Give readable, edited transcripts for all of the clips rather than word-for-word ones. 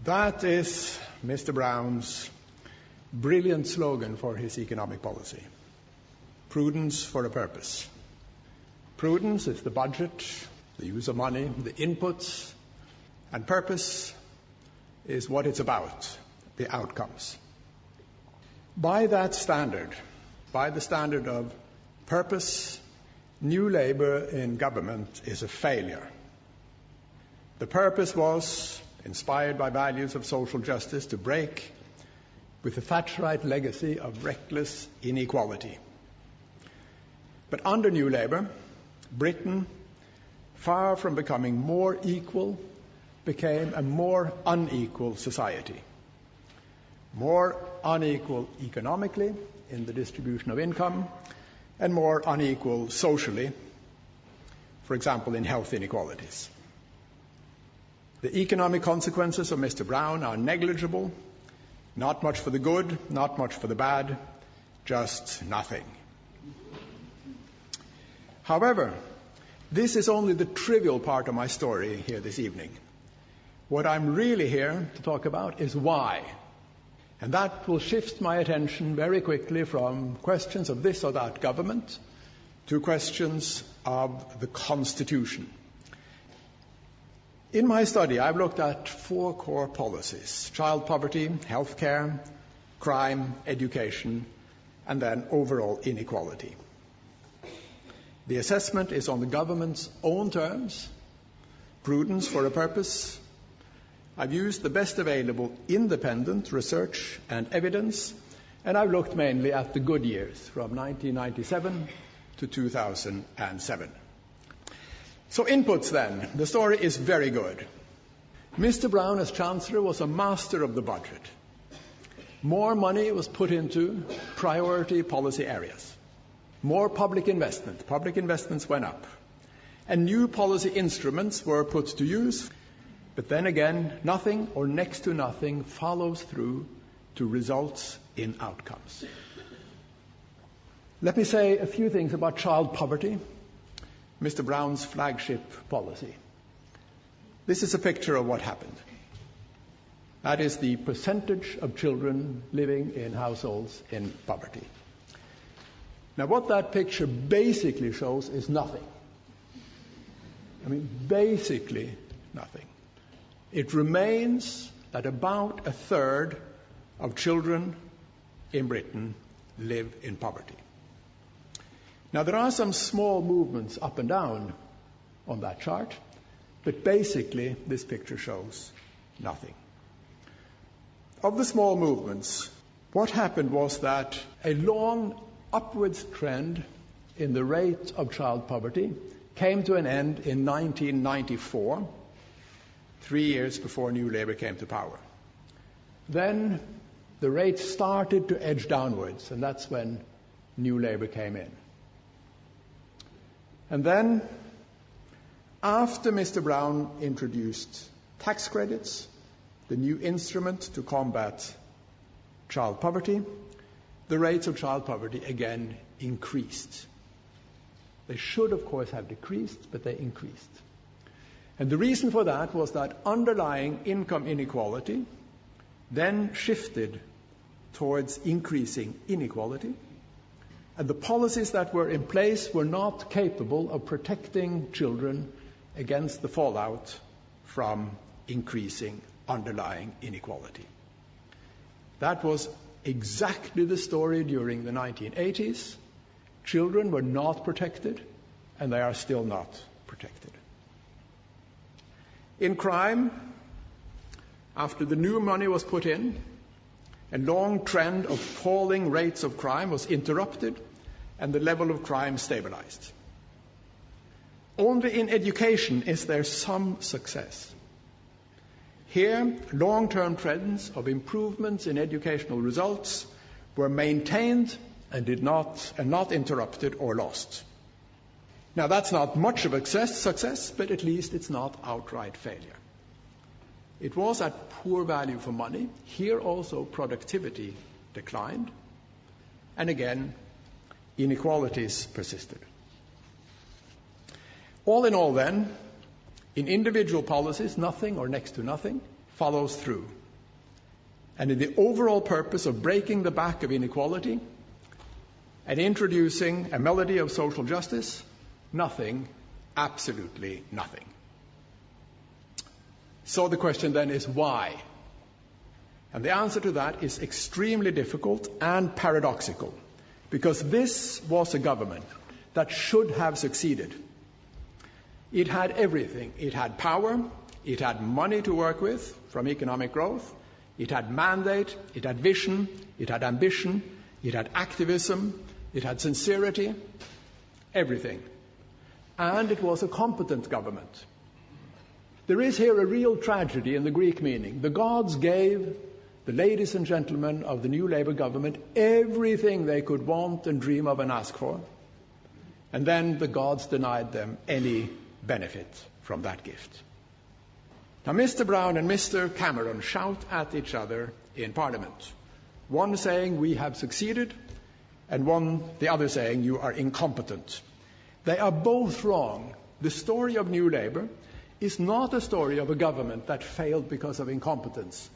That is Mr. Brown's brilliant slogan for his economic policy. Prudence for a purpose. Prudence is the budget, the use of money, the inputs, and purpose is what it's about, the outcomes. By that standard, by the standard of purpose, New Labour in government is a failure. The purpose was, inspired by values of social justice, to break with the Thatcherite legacy of reckless inequality. But under New Labour, Britain, far from becoming more equal, became a more unequal society. More unequal economically in the distribution of income, and more unequal socially, for example, in health inequalities. The economic consequences of Mr. Brown are negligible, not much for the good, not much for the bad, just nothing. However, this is only the trivial part of my story here this evening. What I'm really here to talk about is why. And that will shift my attention very quickly from questions of this or that government to questions of the Constitution. In my study, I've looked at 4 core policies: child poverty, healthcare, crime, education, and then overall inequality. The assessment is on the government's own terms, prudence for a purpose. I've used the best available independent research and evidence, and I've looked mainly at the good years, from 1997 to 2007. So inputs then. The story is very good. Mr. Brown, as Chancellor, was a master of the budget. More money was put into priority policy areas. More public investment. Public investments went up. And new policy instruments were put to use. But then again, nothing or next to nothing follows through to results in outcomes. Let me say a few things about child poverty, Mr. Brown's flagship policy. This is a picture of what happened. That is the percentage of children living in households in poverty. Now, what that picture basically shows is nothing. Basically nothing. It remains that about a third of children in Britain live in poverty. Now, there are some small movements up and down on that chart, but basically this picture shows nothing. Of the small movements, what happened was that a long upwards trend in the rate of child poverty came to an end in 1994, 3 years before New Labour came to power. Then the rate started to edge downwards, and that's when New Labour came in. And then, after Mr. Brown introduced tax credits, the new instrument to combat child poverty, the rates of child poverty again increased. They should, of course, have decreased, but they increased. And the reason for that was that underlying income inequality then shifted towards increasing inequality, and the policies that were in place were not capable of protecting children against the fallout from increasing underlying inequality. That was exactly the story during the 1980s. Children were not protected, and they are still not protected. In crime, after the new money was put in, a long trend of falling rates of crime was interrupted, and the level of crime stabilized. Only in education is there some success. Here, long-term trends of improvements in educational results were maintained and not interrupted or lost. Now, that's not much of a success, but at least it's not outright failure. It was at poor value for money. Here also productivity declined. And again, inequalities persisted. All in all then, in individual policies, nothing or next to nothing follows through. And in the overall purpose of breaking the back of inequality and introducing a melody of social justice, nothing, absolutely nothing. So the question then is why? And the answer to that is extremely difficult and paradoxical, because this was a government that should have succeeded. It had everything. It had power, it had money to work with from economic growth, it had mandate, it had vision, it had ambition, it had activism, it had sincerity, everything. And it was a competent government. There is here a real tragedy in the Greek meaning. The gods gave the ladies and gentlemen of the new Labour government everything they could want and dream of and ask for. And then the gods denied them any benefit from that gift. Now, Mr. Brown and Mr. Cameron shout at each other in Parliament. One saying, "We have succeeded," and the other saying, "You are incompetent." They are both wrong. The story of New Labour is not a story of a government that failed because of incompetence.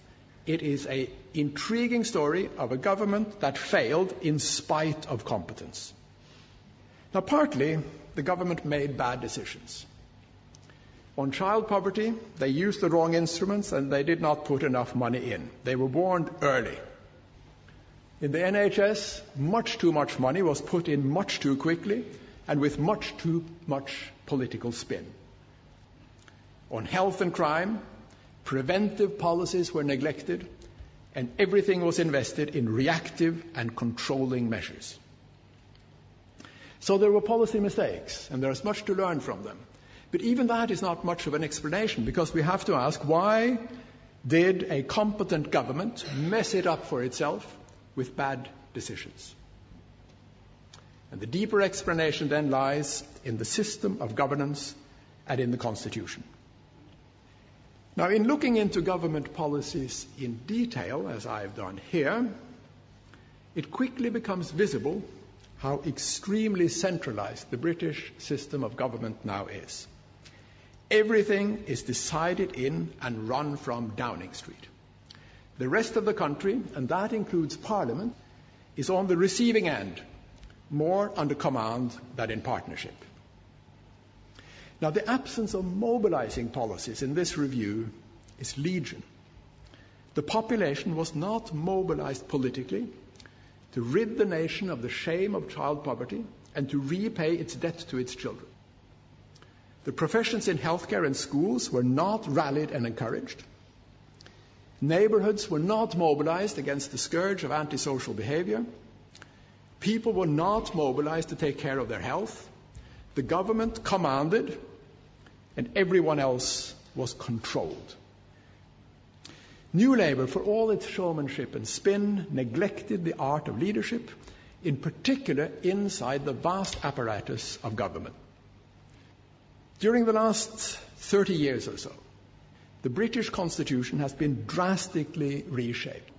It is an intriguing story of a government that failed in spite of competence. Now, partly, the government made bad decisions. On child poverty, they used the wrong instruments and they did not put enough money in. They were warned early. In the NHS, much too much money was put in much too quickly and with much too much political spin. On health and crime, preventive policies were neglected and everything was invested in reactive and controlling measures. So there were policy mistakes, and there is much to learn from them. But even that is not much of an explanation, because we have to ask, why did a competent government mess it up for itself with bad decisions? And the deeper explanation then lies in the system of governance and in the Constitution. Now, in looking into government policies in detail, as I've done here, it quickly becomes visible how extremely centralized the British system of government now is. Everything is decided in and run from Downing Street. The rest of the country, and that includes Parliament, is on the receiving end, more under command than in partnership. Now, the absence of mobilizing policies in this review is legion. The population was not mobilized politically to rid the nation of the shame of child poverty and to repay its debt to its children. The professions in healthcare and schools were not rallied and encouraged. Neighborhoods were not mobilized against the scourge of antisocial behavior. People were not mobilized to take care of their health. The government commanded, and everyone else was controlled. New Labour, for all its showmanship and spin, neglected the art of leadership, in particular inside the vast apparatus of government. During the last 30 years or so, the British Constitution has been drastically reshaped.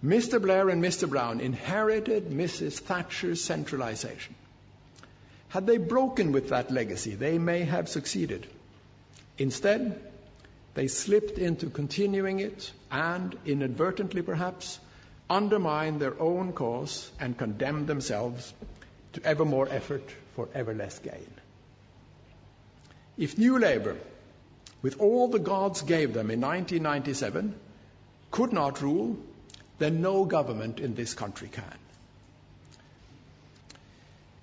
Mr. Blair and Mr. Brown inherited Mrs. Thatcher's centralization. Had they broken with that legacy, they may have succeeded. Instead, they slipped into continuing it and, inadvertently perhaps, undermined their own cause and condemned themselves to ever more effort for ever less gain. If New Labour, with all the gods gave them in 1997, could not rule, then no government in this country can.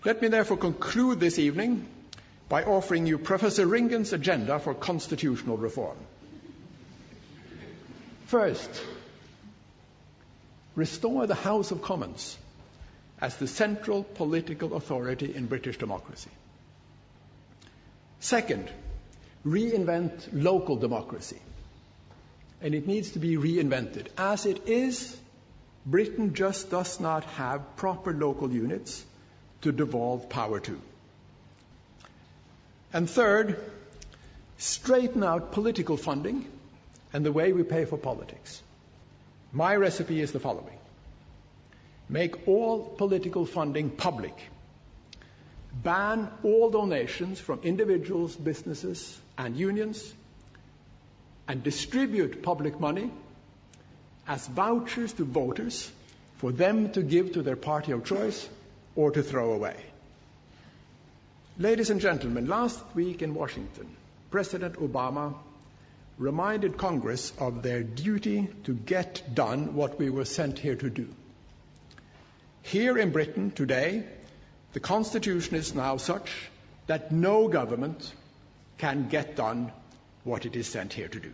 Let me therefore conclude this evening by offering you Professor Ringen's agenda for constitutional reform. First, restore the House of Commons as the central political authority in British democracy. Second, reinvent local democracy. And it needs to be reinvented. As it is, Britain just does not have proper local units to devolve power to. And third, straighten out political funding and the way we pay for politics. My recipe is the following. Make all political funding public. Ban all donations from individuals, businesses, and unions. and distribute public money as vouchers to voters for them to give to their party of choice or to throw away. Ladies and gentlemen, last week in Washington, President Obama reminded Congress of their duty to get done what we were sent here to do. Here in Britain today, the Constitution is now such that no government can get done what it is sent here to do.